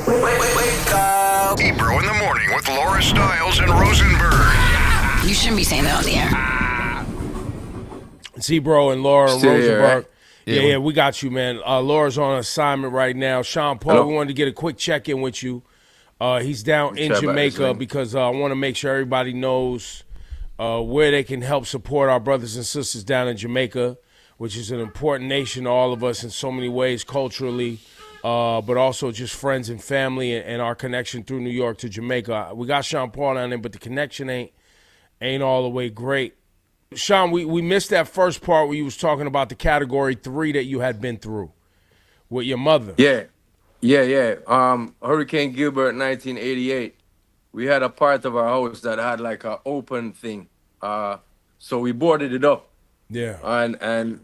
Wake up. Ebro in the morning with Laura Stiles and Rosenberg. You shouldn't be saying that on the air. It's Ebro and Laura and Still here, Rosenberg. right? Yeah, we got you, man. Laura's on assignment right now. Sean Paul, Hello? we wanted to get a quick check-in with you. He's down in Try back this Jamaica ring. because I want to make sure everybody knows where they can help support our brothers and sisters down in Jamaica, which is an important nation to all of us in so many ways, culturally, but also just friends and family and our connection through New York to Jamaica. We got Sean Paul down there, but the connection ain't all the way great. Sean, we missed that first part where you was talking about the category 3 that you had been through with your mother. Yeah. Hurricane Gilbert, 1988. We had a part of our house that had like a open thing. So we boarded it up. Yeah. And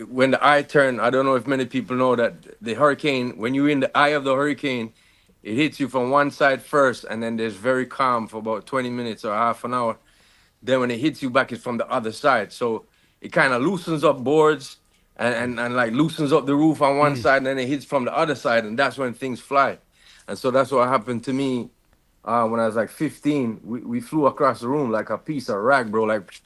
when the eye turned, I don't know if many people know that the hurricane, when you're in the eye of the hurricane, it hits you from one side first, and then there's very calm for about 20 minutes or half an hour. Then when it hits you back, it's from the other side. So it kind of loosens up boards and like loosens up the roof on one side, and then it hits from the other side, and that's when things fly. And so that's what happened to me when I was like 15. We flew across the room like a piece of rag, bro. Like,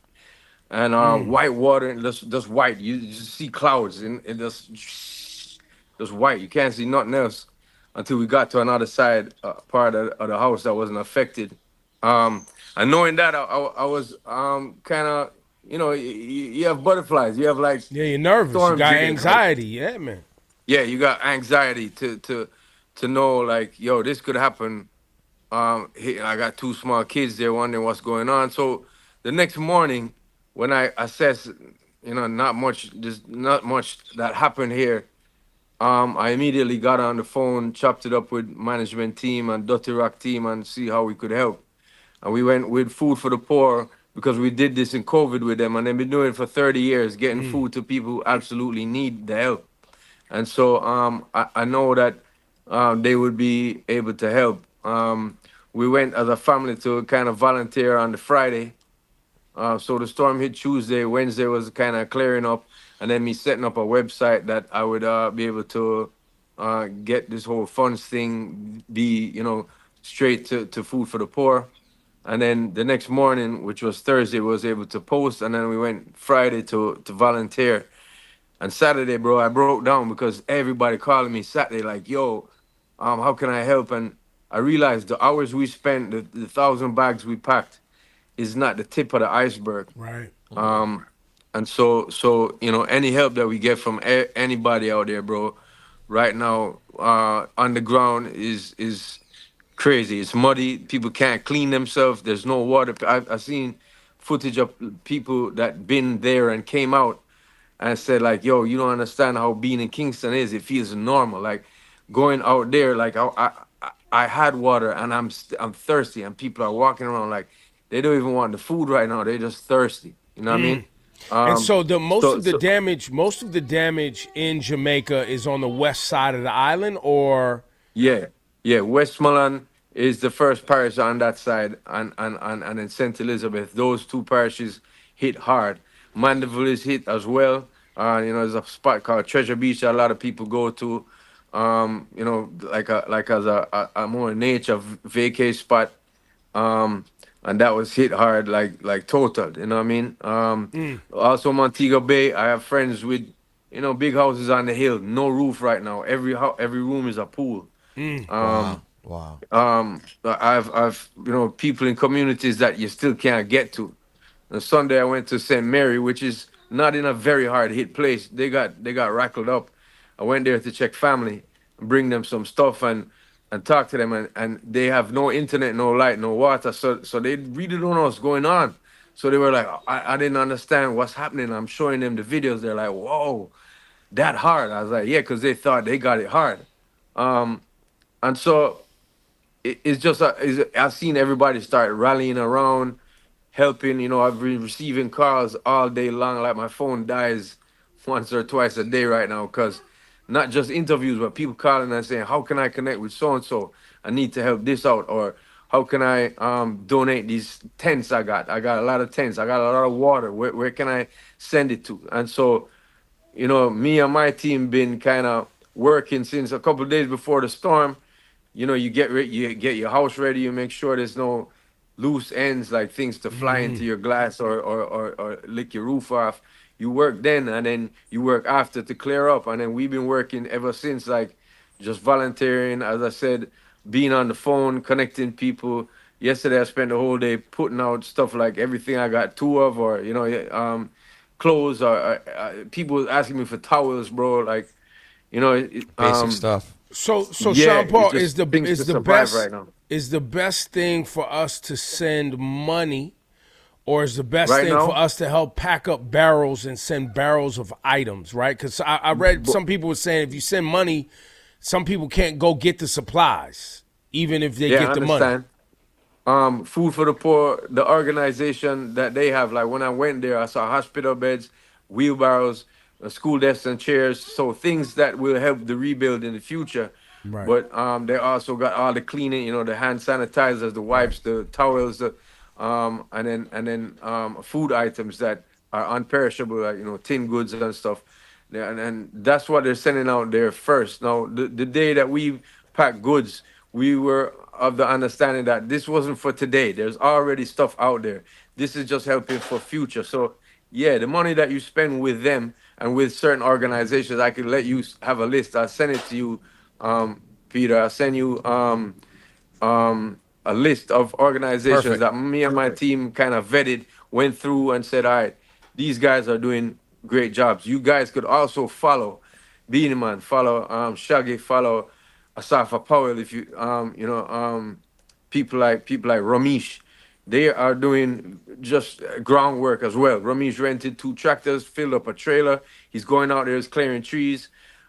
and white water, and just white. You just see clouds, and it just white. You can't see nothing else until we got to another side part of the house that wasn't affected. And knowing that, I was kind of, you have butterflies. You have like Yeah, you're nervous. You storm got jitters. Like, anxiety. Yeah, man. yeah, you got anxiety to know like, yo, this could happen. I got two small kids there wondering what's going on. So the next morning, when I assess, there's not much that happened here. I immediately got on the phone, chopped it up with management team and Dirty Rock team and see how we could help. And we went with Food for the Poor because we did this in COVID with them, and they've been doing it for 30 years, getting food to people who absolutely need the help. And so I know that they would be able to help. We went as a family to kind of volunteer on the Friday. So the storm hit Tuesday. Wednesday was kind of clearing up, and then me setting up a website that I would be able to get this whole funds thing be, straight to Food for the Poor. And then the next morning, which was Thursday, was able to post, and then we went Friday to volunteer. And Saturday, bro, I broke down because everybody calling me Saturday like, yo, how can I help? And I realized the hours we spent, the 1,000 bags we packed, is not the tip of the iceberg. Right. And so any help that we get from anybody out there, bro, right now on the ground is crazy. It's muddy. People can't clean themselves. There's no water. I've seen footage of people that been there and came out and said like, "Yo, you don't understand how being in Kingston is. It feels normal. Like going out there, like I had water and I'm thirsty, and people are walking around like they don't even want the food right now. They're just thirsty. You know what I mean? And so the most So of the so damage in Jamaica is on the west side of the island, or yeah. Westmoreland is the first parish on that side, and then St. Elizabeth. Those two parishes hit hard. Mandeville is hit as well. There's a spot called Treasure Beach that a lot of people go to. Like as a more nature vacay spot. And that was hit hard, like total. You know what I mean? Also Montego Bay. I have friends with, big houses on the hill, no roof right now. Every room is a pool. Wow. Wow. I've people in communities that you still can't get to. On Sunday I went to St. Mary, which is not in a very hard hit place. They got rackled up. I went there to check family and bring them some stuff and talk to them, and they have no internet, no light, no water. So they really don't know what's going on. So they were like, I didn't understand what's happening. I'm showing them the videos. They're like, whoa, that hard. I was like, yeah, because they thought they got it hard. And so it's just I've seen everybody start rallying around, helping. I've been receiving calls all day long. Like my phone dies once or twice a day right now because not just interviews, but people calling and saying, "How can I connect with so and so? I need to help this out," or "How can I donate these tents I got? I got a lot of tents. I got a lot of water. Where can I send it to?" And so me and my team been kind of working since a couple of days before the storm. You get your house ready. You make sure there's no loose ends like things to fly into your glass or lick your roof off. You work then and then you work after to clear up. And then we've been working ever since, like just volunteering, as I said, being on the phone, connecting people. Yesterday I spent the whole day putting out stuff like everything I got two of, or clothes, or people asking me for towels, bro. Like, you know, Basic stuff. So yeah, Sean it's Paul just is the things to is the survive best right now. is the best thing for us to send money, or is the best Right thing for now, us to help pack up barrels and send barrels of items, right? Because I read but some people were saying if you send money, some people can't go get the supplies, even if they yeah, I get the money. understand. Food for the poor, the organization that they have, like when I went there, I saw hospital beds, wheelbarrows, school desks and chairs, so things that will help the rebuild in the future. Right, But they also got all the cleaning, the hand sanitizers, the right. wipes, the towels, and then food items that are unperishable, like tin goods and stuff. Yeah, and that's what they're sending out there first. Now, the day that we packed goods, we were of the understanding that this wasn't for today. There's already stuff out there. This is just helping for future. So, yeah, the money that you spend with them and with certain organizations, I can let you have a list. I'll send it to you, Peter. I'll send you a list of organizations Perfect. that me and my team kind of vetted, went through, and said, all right, these guys are doing great jobs. You guys could also follow Beanie Man, follow Shaggy, follow Asafa Powell. If you people like Ramesh, they are doing just groundwork as well. Ramesh rented two tractors, filled up a trailer. He's going out there, he's clearing trees.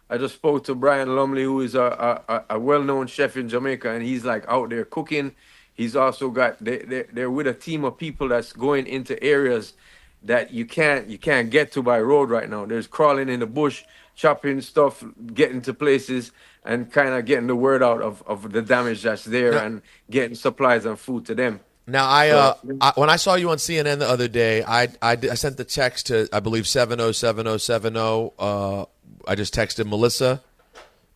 I just spoke to Brian Lumley, who is a well-known chef in Jamaica, and he's like out there cooking. He's also got they're with a team of people that's going into areas that you can't get to by road right now. There's crawling in the bush, chopping stuff, getting to places, and kind of getting the word out of the damage that's there Now, and getting supplies and food to them. now So when I saw you on CNN the other day, I sent the text to I believe 707070. I just texted Melissa.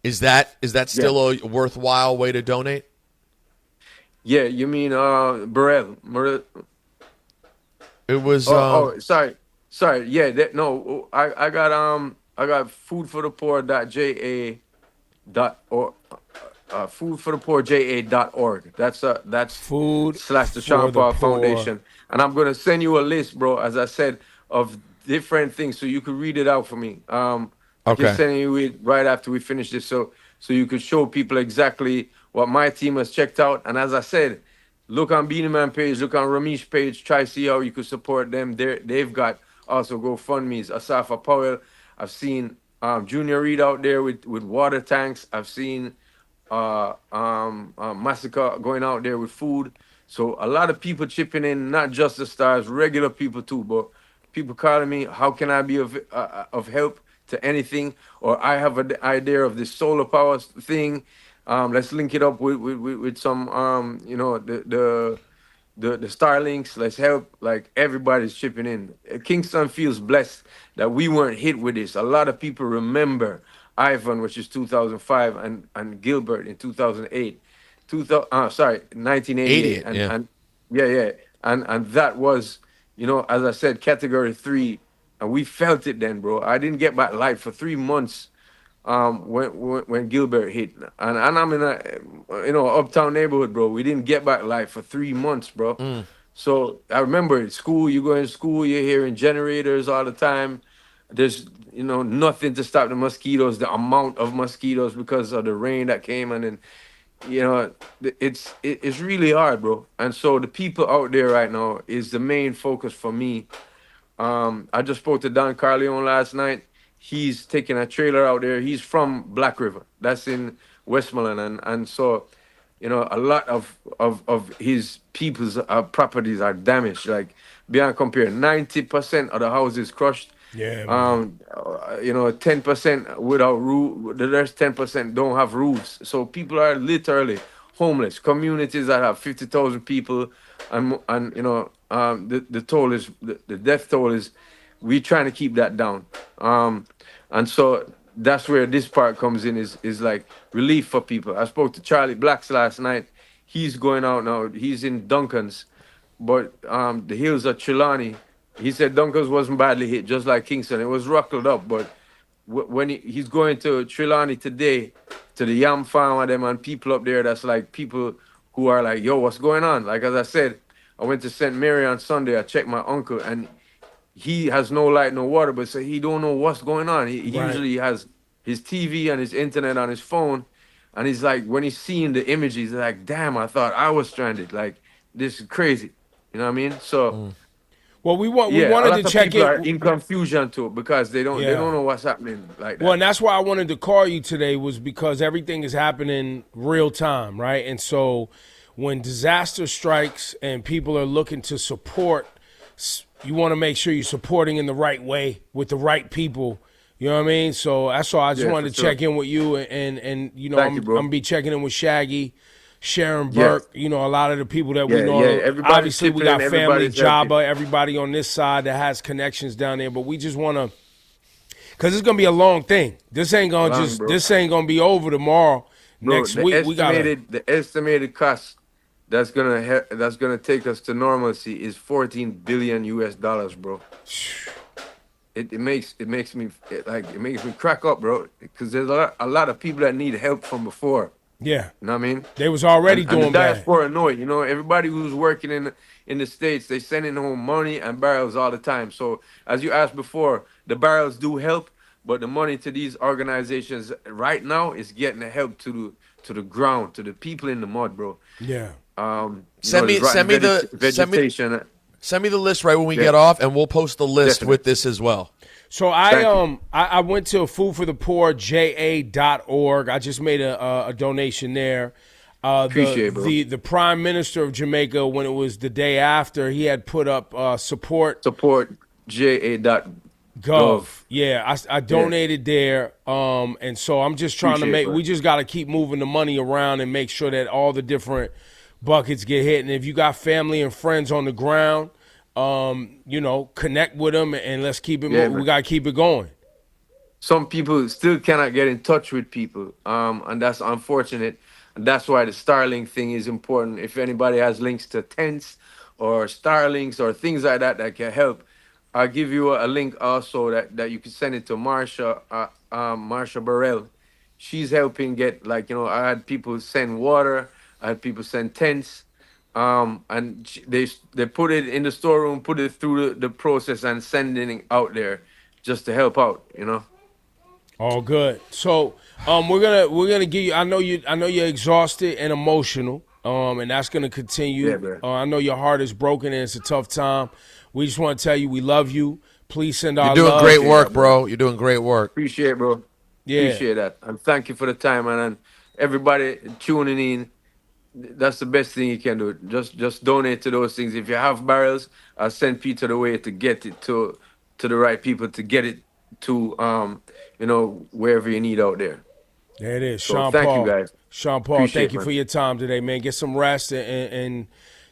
Is that yeah, still a worthwhile way to donate? yeah. You mean Burrell? It was Sorry. Yeah, no. I got food for the poor dot or food for the poor ja.org. That's Food slash the for Sean the Paul poor. Foundation, and I'm gonna send you a list, bro. As I said, of different things, so you could read it out for me. I can okay. send you it right after we finish this, so you could show people exactly what my team has checked out. And as I said, look on Beanie Man page, look on Ramesh page, try see how you could support them. They've got also GoFundMe's. Asafa Powell, I've seen Junior Reed out there with water tanks. I've seen Massacre going out there with food. So a lot of people chipping in, not just the stars, regular people too, but people calling me, how can I be of help to anything? Or I have an idea of this solar power thing. Let's link it up with some, the Starlinks. Let's help. Like everybody's chipping in. Kingston feels blessed that we weren't hit with this. A lot of people remember Ivan, which is 2005, and Gilbert in 2008. 1988, 88, and yeah. and yeah, yeah, and that was, as I said, category three, and we felt it then, bro. I didn't get back light for 3 months when Gilbert hit, and I'm in a uptown neighborhood, bro. We didn't get back light for 3 months, bro. So I remember at school, you go in school, you're hearing generators all the time. There's nothing to stop the mosquitoes, the amount of mosquitoes because of the rain that came, and then it's really hard, bro. And so the people out there right now is the main focus for me. I just spoke to Don Carleone last night. He's taking a trailer out there. He's from Black River. That's in Westmoreland. And so, a lot of his people's properties are damaged. Like, beyond compare, 90% of the houses crushed. Yeah, man. 10% without roof. The rest 10% don't have roofs. So people are literally homeless. Communities that have 50,000 people, and the toll is the death toll is. We trying to keep that down. And so that's where this part comes in, is like relief for people. I spoke to Charlie Blacks last night. He's going out now. He's in Duncan's, but the hills of Trelawney. He said Duncan's wasn't badly hit, just like Kingston. It was ruckled up, but when he's going to Trelawney today, to the yam farm and them and people up there, that's like people who are like, yo, what's going on? Like as I said, I went to St. Mary on Sunday. I checked my uncle, and he has no light, no water, but so he don't know what's going on. He Right. usually has his TV and his internet on his phone, and he's like, when he's seeing the images, he's like, damn, I thought I was stranded. Like, this is crazy. You know what I mean? So Well, we yeah, a wanted to lot of check people are in. in confusion too because they don't Yeah. know what's happening like Well, that. and that's why I wanted to call you today was because everything is happening real time, right? And so when disaster strikes and people are looking to support, you want to make sure you're supporting in the right way with the right people. You know what I mean? So that's all. I just Yeah, wanted for to sure. check in with you, and you know, Thank you, I'm bro. gonna be checking in with Shaggy, Sharon Yeah, Burke. You know, a lot of the people that we yeah, yeah. know. Everybody's Obviously, we chipping in, got family, everybody's helping. Jabba, everybody on this side that has connections down there. But we just want to, because it's gonna be a long thing. This ain't gonna Long, bro. this ain't gonna be over tomorrow. Bro, Next week we gotta. the estimated cost that's gonna take us to normalcy is 14 billion US dollars, bro. It makes me it makes me crack up, bro, because there's a lot of people that need help from before. Yeah, You know what I mean? they was already And the doing bad. diaspora know it. You know, everybody who's working in the States, they sending home money and barrels all the time. So as you asked before, the barrels do help, but the money to these organizations right now is getting the help to the ground, to the people in the mud, bro. Yeah. Send me Vegetation. send me the list right when we Yeah. get off, and we'll post the list Definitely. with this as well. So Thank you. I went to Food for the Poor JA.org. I just made a donation there. Appreciate it, bro. The Prime Minister of Jamaica, when it was the day after, he had put up support Support JA.gov. Gov. Yeah, I donated there. And so I'm just trying to Appreciate it, make. bro. We just got to keep moving the money around and make sure that all the different buckets get hit. And if you got family and friends on the ground, you know, connect with them and let's keep it. Yeah, We man. got to keep it going. Some people still cannot get in touch with people, and that's unfortunate. And that's why the Starlink thing is important. If anybody has links to tents or Starlinks or things like that that can help, I'll give you a link also that you can send it to Marsha Burrell. She's helping get, like, you know, I had people send water, I had people send tents, and they put it in the storeroom, put it through the process and sending it out there just to help out, you know. All good. So we're gonna give you. I know you're exhausted and emotional. And that's gonna continue. Yeah, bro. I know your heart is broken and it's a tough time. We just want to tell you we love you. Please send You're our doing love. great work, bro. You're doing great work. Appreciate it, bro. Yeah. Appreciate that. And thank you for the time, man. And everybody tuning in. That's the best thing you can do. Just donate to those things. If you have barrels, I'll send Peter the way to get it to the right people, to get it to you know, wherever you need out there. There it is, So Sean thank Paul. you, guys. Sean Paul, Appreciate thank it, you man. for your time today, man. Get some rest and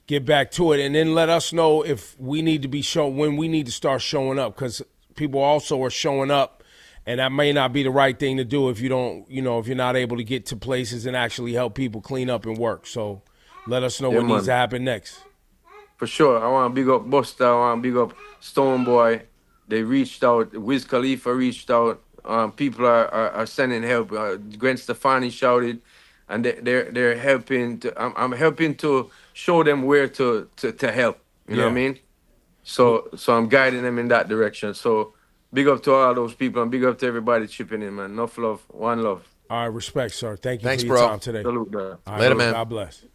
get back to it, and then let us know if we need to be shown when we need to start showing up, because people also are showing up, and that may not be the right thing to do if you don't, you know, if you're not able to get to places and actually help people clean up and work. So let us know Yeah, what needs man. to happen next. For sure. I want to big up Busta. I want to big up Stoneboy. They reached out. Wiz Khalifa reached out. People are sending help. Gwen Stefani shouted, and they're helping. I'm helping to show them where to help. You know what I Yeah. mean? So I'm guiding them in that direction. So big up to all those people and big up to everybody chipping in, man. Enough love, one love. All right, respect, sir. Thank you Thanks, for your bro. time today. Salute, bro. All right, Later, bro. man. God bless.